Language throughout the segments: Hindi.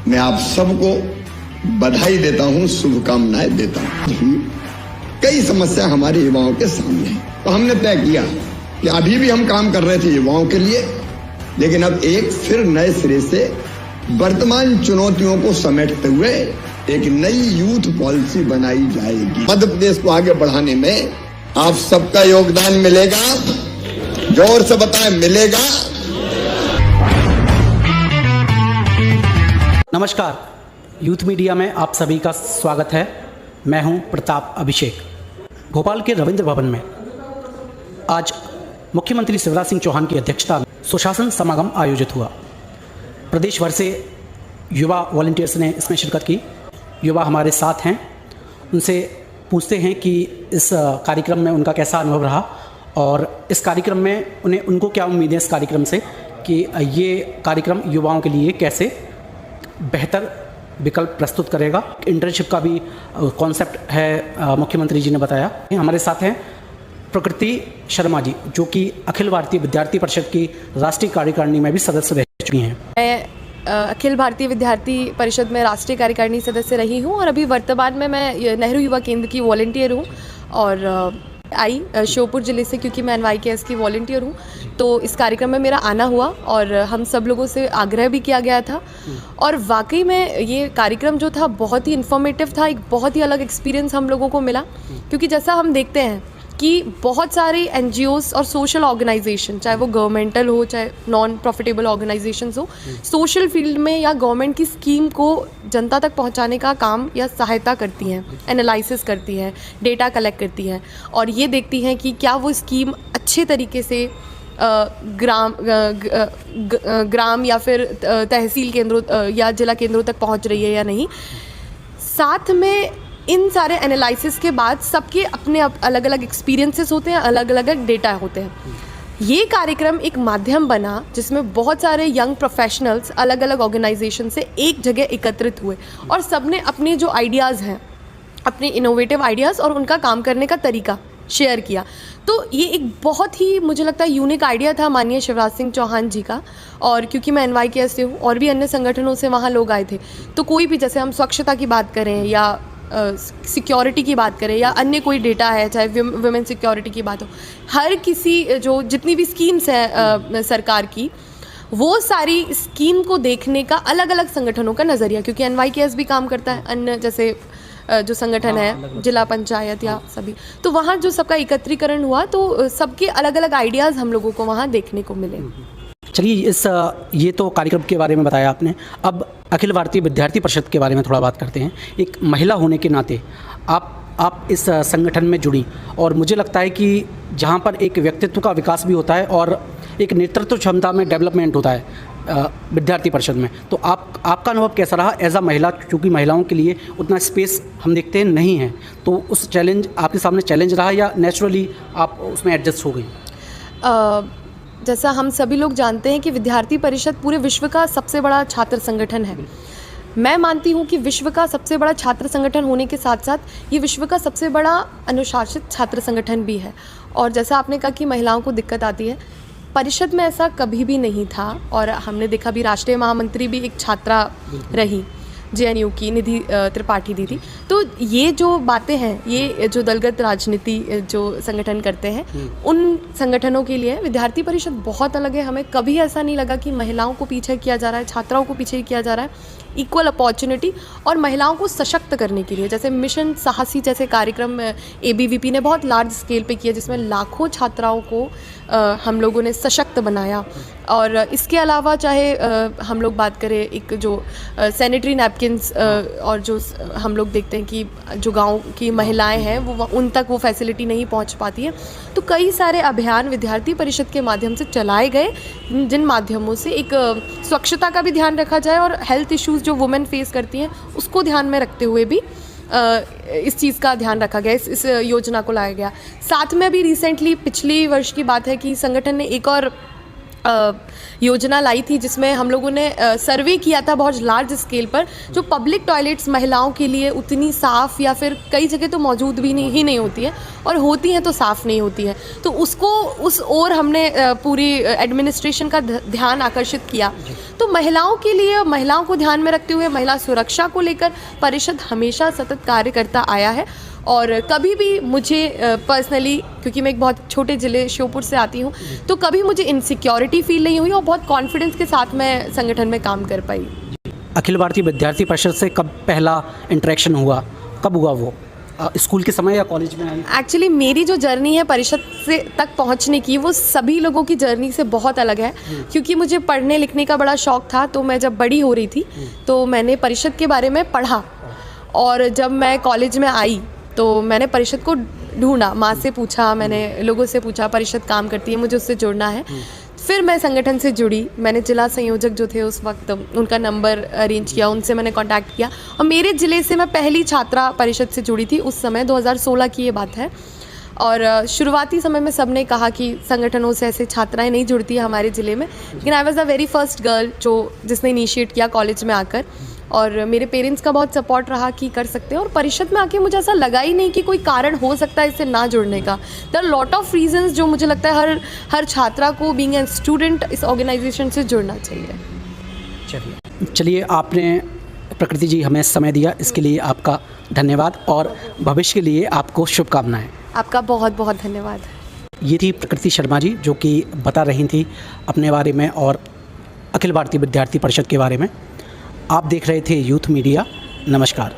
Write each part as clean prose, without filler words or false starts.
मैं आप सबको बधाई देता हूं, शुभकामनाएं देता हूं। कई समस्या हमारे युवाओं के सामने है, तो हमने तय किया कि अभी भी हम काम कर रहे थे युवाओं के लिए, लेकिन अब एक फिर नए सिरे से वर्तमान चुनौतियों को समेटते हुए एक नई यूथ पॉलिसी बनाई जाएगी। मध्य प्रदेश को आगे बढ़ाने में आप सबका योगदान मिलेगा। जोर से बताएं, मिलेगा। नमस्कार, यूथ मीडिया में आप सभी का स्वागत है। मैं हूं प्रताप अभिषेक। भोपाल के रविंद्र भवन में आज मुख्यमंत्री शिवराज सिंह चौहान की अध्यक्षता में सुशासन समागम आयोजित हुआ। प्रदेश भर से युवा वॉलंटियर्स ने इसमें शिरकत की। युवा हमारे साथ हैं, उनसे पूछते हैं कि इस कार्यक्रम में उनका कैसा अनुभव रहा और इस कार्यक्रम में उनको क्या उम्मीदें इस कार्यक्रम से कि ये कार्यक्रम युवाओं के लिए कैसे बेहतर विकल्प प्रस्तुत करेगा। इंटर्नशिप का भी कॉन्सेप्ट है, मुख्यमंत्री जी ने बताया। हमारे साथ हैं प्रकृति शर्मा जी, जो कि अखिल भारतीय विद्यार्थी परिषद की राष्ट्रीय कार्यकारिणी में भी सदस्य रह चुकी हैं। मैं अखिल भारतीय विद्यार्थी परिषद में राष्ट्रीय कार्यकारिणी सदस्य रही हूं और अभी वर्तमान में मैं नेहरू युवा केंद्र की वॉलंटियर हूं और आई श्योपुर ज़िले से, क्योंकि मैं NYKS की वॉलंटियर हूँ। तो इस कार्यक्रम में मेरा आना हुआ और हम सब लोगों से आग्रह भी किया गया था और वाकई में ये कार्यक्रम जो था बहुत ही इन्फॉर्मेटिव था। एक बहुत ही अलग एक्सपीरियंस हम लोगों को मिला, क्योंकि जैसा हम देखते हैं कि बहुत सारे NGOs और सोशल ऑर्गेनाइजेशन, चाहे वो गवर्नमेंटल हो चाहे नॉन प्रॉफिटेबल ऑर्गेनाइजेशंस हो, सोशल फील्ड में या गवर्नमेंट की स्कीम को जनता तक पहुंचाने का काम या सहायता करती हैं, एनालिसिस करती हैं, डेटा कलेक्ट करती हैं और ये देखती हैं कि क्या वो स्कीम अच्छे तरीके से ग्राम या फिर तहसील केंद्रों या जिला केंद्रों तक पहुंच रही है या नहीं। साथ में इन सारे एनालिसिस के बाद सबके अपने अलग अलग एक्सपीरियंसेस होते हैं, अलग अलग डेटा होते हैं। ये कार्यक्रम एक माध्यम बना जिसमें बहुत सारे यंग प्रोफेशनल्स अलग अलग ऑर्गेनाइजेशन से एक जगह एकत्रित हुए और सबने अपने जो आइडियाज़ हैं, अपने इनोवेटिव आइडियाज़ और उनका काम करने का तरीका शेयर किया। तो ये एक बहुत ही, मुझे लगता है, यूनिक आइडिया था माननीय शिवराज सिंह चौहान जी का। और क्योंकि मैं NYKS से हूँ और भी अन्य संगठनों से वहाँ लोग आए थे, तो कोई भी, जैसे हम स्वच्छता की बात करें या सिक्योरिटी की बात करें या अन्य कोई डेटा है, चाहे वुमेन सिक्योरिटी की बात हो, हर किसी जो जितनी भी स्कीम्स हैं सरकार की, वो सारी स्कीम को देखने का अलग अलग संगठनों का नज़रिया, क्योंकि NYKS भी काम करता है, अन्य जैसे जो संगठन है जिला पंचायत या सभी, तो वहाँ जो सबका एकत्रीकरण हुआ तो सबके अलग अलग आइडियाज़ हम लोगों को वहाँ देखने को मिले। चलिए, ये तो कार्यक्रम के बारे में बताया आपने। अब अखिल भारतीय विद्यार्थी परिषद के बारे में थोड़ा बात करते हैं। एक महिला होने के नाते आप इस संगठन में जुड़ी और मुझे लगता है कि जहाँ पर एक व्यक्तित्व का विकास भी होता है और एक नेतृत्व क्षमता में डेवलपमेंट होता है विद्यार्थी परिषद में, तो आपका अनुभव कैसा रहा एज अ महिला? क्योंकि महिलाओं के लिए उतना स्पेस हम देखते हैं नहीं है, तो उस चैलेंज आपके सामने चैलेंज रहा या नेचुरली आप उसमें एडजस्ट हो गई? जैसा हम सभी लोग जानते हैं कि विद्यार्थी परिषद पूरे विश्व का सबसे बड़ा छात्र संगठन है। मैं मानती हूँ कि विश्व का सबसे बड़ा छात्र संगठन होने के साथ साथ ये विश्व का सबसे बड़ा अनुशासित छात्र संगठन भी है। और जैसा आपने कहा कि महिलाओं को दिक्कत आती है, परिषद में ऐसा कभी भी नहीं था और हमने देखा भी, राष्ट्रीय महामंत्री भी एक छात्रा रही, JNU की निधि त्रिपाठी दीदी। तो ये जो बातें हैं, ये जो दलगत राजनीति जो संगठन करते हैं, उन संगठनों के लिए विद्यार्थी परिषद बहुत अलग है। हमें कभी ऐसा नहीं लगा कि महिलाओं को पीछे किया जा रहा है, छात्राओं को पीछे किया जा रहा है। इक्वल अपॉर्चुनिटी और महिलाओं को सशक्त करने के लिए, जैसे मिशन साहसी जैसे कार्यक्रम ABVP ने बहुत लार्ज स्केल पे किया, जिसमें लाखों छात्राओं को हम लोगों ने सशक्त बनाया। और इसके अलावा चाहे हम लोग बात करें एक जो सैनिटरी नैपकिन्स और जो हम लोग देखते हैं कि जो गांव की महिलाएं हैं वो उन तक वो फैसिलिटी नहीं पहुंच पाती है, तो कई सारे अभियान विद्यार्थी परिषद के माध्यम से चलाए गए, जिन माध्यमों से एक स्वच्छता का भी ध्यान रखा जाए और हेल्थ इश्यूज़ जो वुमेन फेस करती हैं उसको ध्यान में रखते हुए भी इस चीज़ का ध्यान रखा गया, इस योजना को लाया गया। साथ में अभी रिसेंटली पिछली वर्ष की बात है कि संगठन ने एक और योजना लाई थी जिसमें हम लोगों ने सर्वे किया था बहुत लार्ज स्केल पर, जो पब्लिक टॉयलेट्स महिलाओं के लिए उतनी साफ़ या फिर कई जगह तो मौजूद भी नहीं होती है, और होती हैं तो साफ़ नहीं होती है, तो उसको उस ओर हमने पूरी एडमिनिस्ट्रेशन का ध्यान आकर्षित किया। तो महिलाओं के लिए, महिलाओं को ध्यान में रखते हुए महिला सुरक्षा को लेकर परिषद हमेशा सतत कार्य करता आया है। और कभी भी मुझे पर्सनली, क्योंकि मैं एक बहुत छोटे ज़िले श्योपुर से आती हूँ, तो कभी मुझे इनसिक्योरिटी फील नहीं हुई और बहुत कॉन्फिडेंस के साथ मैं संगठन में काम कर पाई। अखिल भारतीय विद्यार्थी परिषद से कब पहला इंटरेक्शन हुआ, कब हुआ वो? स्कूल के समय या कॉलेज में आई? एक्चुअली मेरी जो जर्नी है परिषद से तक पहुंचने की, वो सभी लोगों की जर्नी से बहुत अलग है, क्योंकि मुझे पढ़ने लिखने का बड़ा शौक़ था। तो मैं जब बड़ी हो रही थी तो मैंने परिषद के बारे में पढ़ा, और जब मैं कॉलेज में आई तो मैंने परिषद को ढूंढा, माँ से पूछा, मैंने लोगों से पूछा परिषद काम करती है, मुझे उससे जुड़ना है। फिर मैं संगठन से जुड़ी, मैंने जिला संयोजक जो थे उस वक्त उनका नंबर अरेंज किया, उनसे मैंने कांटेक्ट किया, और मेरे ज़िले से मैं पहली छात्रा परिषद से जुड़ी थी। उस समय 2016 की ये बात है। और शुरुआती समय में सब ने कहा कि संगठनों से ऐसे छात्राएं नहीं जुड़ती है हमारे ज़िले में, लेकिन I was the very first girl जिसने इनिशिएट किया कॉलेज में आकर, और मेरे पेरेंट्स का बहुत सपोर्ट रहा कि कर सकते हैं। और परिषद में आके मुझे ऐसा लगा ही नहीं कि कोई कारण हो सकता है इससे ना जुड़ने का। There are lot of reasons जो मुझे लगता है हर छात्रा को बीइंग ए स्टूडेंट इस ऑर्गेनाइजेशन से जुड़ना चाहिए। चलिए, आपने प्रकृति जी हमें समय दिया, इसके लिए आपका धन्यवाद, और भविष्य के लिए आपको शुभकामनाएं। आपका बहुत बहुत धन्यवाद। ये थी प्रकृति शर्मा जी, जो कि बता रही थी अपने बारे में और अखिल भारतीय विद्यार्थी परिषद के बारे में। आप देख रहे थे यूथ मीडिया। नमस्कार।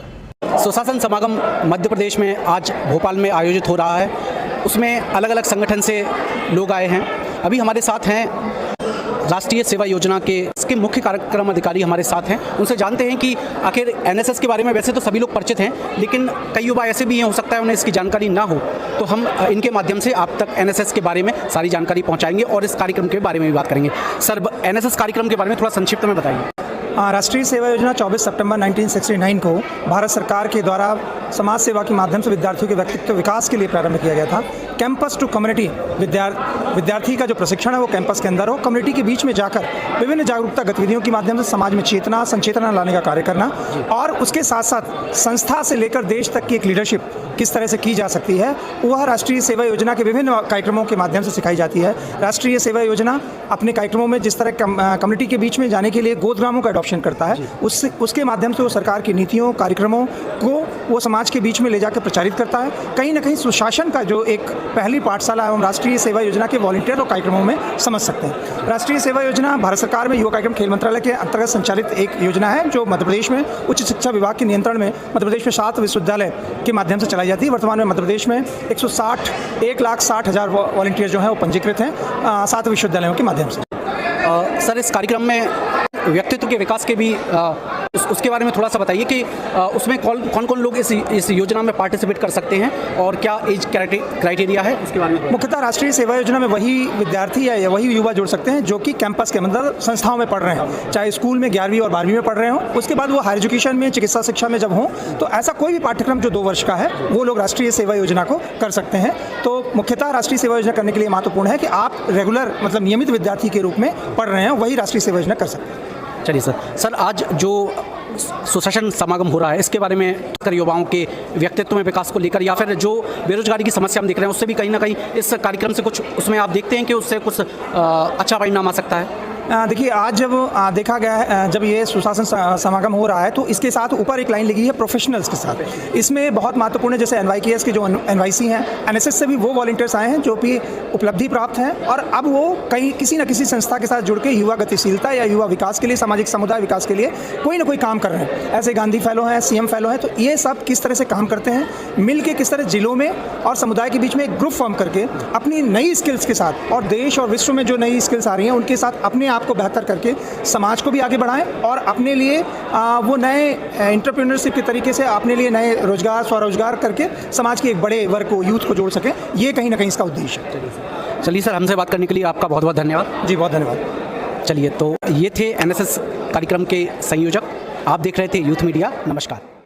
सुशासन समागम मध्य प्रदेश में आज भोपाल में आयोजित हो रहा है, उसमें अलग अलग संगठन से लोग आए हैं। अभी हमारे साथ हैं राष्ट्रीय सेवा योजना के इसके मुख्य कार्यक्रम अधिकारी हमारे साथ हैं। उनसे जानते हैं कि आखिर एनएसएस के बारे में वैसे तो सभी लोग परिचित हैं, लेकिन कई युवा ऐसे भी हैं, हो सकता है उन्हें इसकी जानकारी ना हो, तो हम इनके माध्यम से आप तक एनएसएस के बारे में सारी जानकारी पहुंचाएंगे और इस कार्यक्रम के बारे में भी बात करेंगे। सर, एनएसएस कार्यक्रम के बारे में थोड़ा संक्षिप्त में बताइए। राष्ट्रीय सेवा योजना 24 सितंबर 1969 को भारत सरकार के द्वारा समाज सेवा के माध्यम से विद्यार्थियों के व्यक्तित्व विकास के लिए प्रारंभ किया गया था। कैंपस टू कम्युनिटी, विद्यार्थी का जो प्रशिक्षण है वो कैंपस के अंदर हो, कम्युनिटी के बीच में जाकर विभिन्न जागरूकता गतिविधियों के माध्यम से समाज में चेतना संचेतना लाने का कार्य करना, और उसके साथ साथ संस्था से लेकर देश तक की एक लीडरशिप किस तरह से की जा सकती है, वह राष्ट्रीय सेवा योजना के विभिन्न कार्यक्रमों के माध्यम से सिखाई जाती है। राष्ट्रीय सेवा योजना अपने कार्यक्रमों में जिस तरह कम्युनिटी के बीच में जाने के लिए गोदग्रामों का ऑप्शन करता है, उसके माध्यम से वो सरकार की नीतियों कार्यक्रमों को वो समाज के बीच में ले जाकर प्रचारित करता है। कहीं ना कहीं सुशासन का जो एक पहली पाठशाला हम राष्ट्रीय सेवा योजना के वॉलंटियर और कार्यक्रमों में समझ सकते हैं। राष्ट्रीय सेवा योजना भारत सरकार में युवा कार्यक्रम खेल मंत्रालय के अंतर्गत संचालित एक योजना है, जो मध्य प्रदेश में उच्च शिक्षा विभाग के नियंत्रण में मध्य प्रदेश में 7 विश्वविद्यालय के माध्यम से चलाई जाती है। वर्तमान में मध्य प्रदेश में 1,60,000 वॉलंटियर जो हैं वो पंजीकृत हैं 7 विश्वविद्यालयों के माध्यम से। सर, इस कार्यक्रम में व्यक्तित्व के विकास के भी उसके बारे में थोड़ा सा बताइए कि उसमें कौन कौन लोग इस योजना में पार्टिसिपेट कर सकते हैं और क्या एज क्राइटेरिया है, उसके बारे में। मुख्यतः राष्ट्रीय सेवा योजना में वही विद्यार्थी या वही युवा जुड़ सकते हैं जो कि कैंपस के अंदर संस्थाओं में पढ़ रहे हैं, चाहे स्कूल में 11वीं और 12वीं में पढ़ रहे हों, उसके बाद वो हायर एजुकेशन में चिकित्सा शिक्षा में जब हों, तो ऐसा कोई भी पाठ्यक्रम जो 2 वर्ष का है वो लोग राष्ट्रीय सेवा योजना को कर सकते हैं। तो मुख्यतः राष्ट्रीय सेवा योजना करने के लिए महत्वपूर्ण है कि आप रेगुलर मतलब नियमित विद्यार्थी के रूप में पढ़ रहे हैं, वही राष्ट्रीय सेवा योजना कर सकते हैं। चलिए सर, आज जो सुशासन समागम हो रहा है इसके बारे में युवाओं के व्यक्तित्व में विकास को लेकर या फिर जो बेरोजगारी की समस्या हम देख रहे हैं उससे भी कहीं ना कहीं इस कार्यक्रम से कुछ उसमें आप देखते हैं कि उससे कुछ अच्छा परिणाम आ सकता है? देखिए, आज जब देखा गया है, जब ये सुशासन समागम हो रहा है तो इसके साथ ऊपर एक लाइन लगी है प्रोफेशनल्स के साथ। इसमें बहुत महत्वपूर्ण है, जैसे NYKS के जो NYC हैं, NSS से भी वो वॉलंटियर्स आए हैं जो भी उपलब्धि प्राप्त हैं, और अब वो किसी न किसी संस्था के साथ जुड़ के युवा गतिशीलता या युवा विकास के लिए, सामाजिक समुदाय विकास के लिए कोई ना कोई काम कर रहे हैं। ऐसे गांधी फेलो हैं, CM फेलो हैं, तो ये सब किस तरह से काम करते हैं, मिल के किस तरह जिलों में और समुदाय के बीच में एक ग्रुप फॉर्म करके अपनी नई स्किल्स के साथ और देश और विश्व में जो नई स्किल्स आ रही हैं उनके साथ अपने आपको बेहतर करके समाज को भी आगे बढ़ाएं और अपने लिए वो नए एंटरप्रेन्योरशिप के तरीके से अपने लिए नए रोजगार स्वरोजगार करके समाज के एक बड़े वर्ग को, यूथ को जोड़ सकें। ये कहीं ना कहीं इसका उद्देश्य है। चलिए सर, हमसे बात करने के लिए आपका बहुत बहुत धन्यवाद। जी, बहुत धन्यवाद। चलिए, तो ये थे NSS कार्यक्रम के संयोजक। आप देख रहे थे यूथ मीडिया। नमस्कार।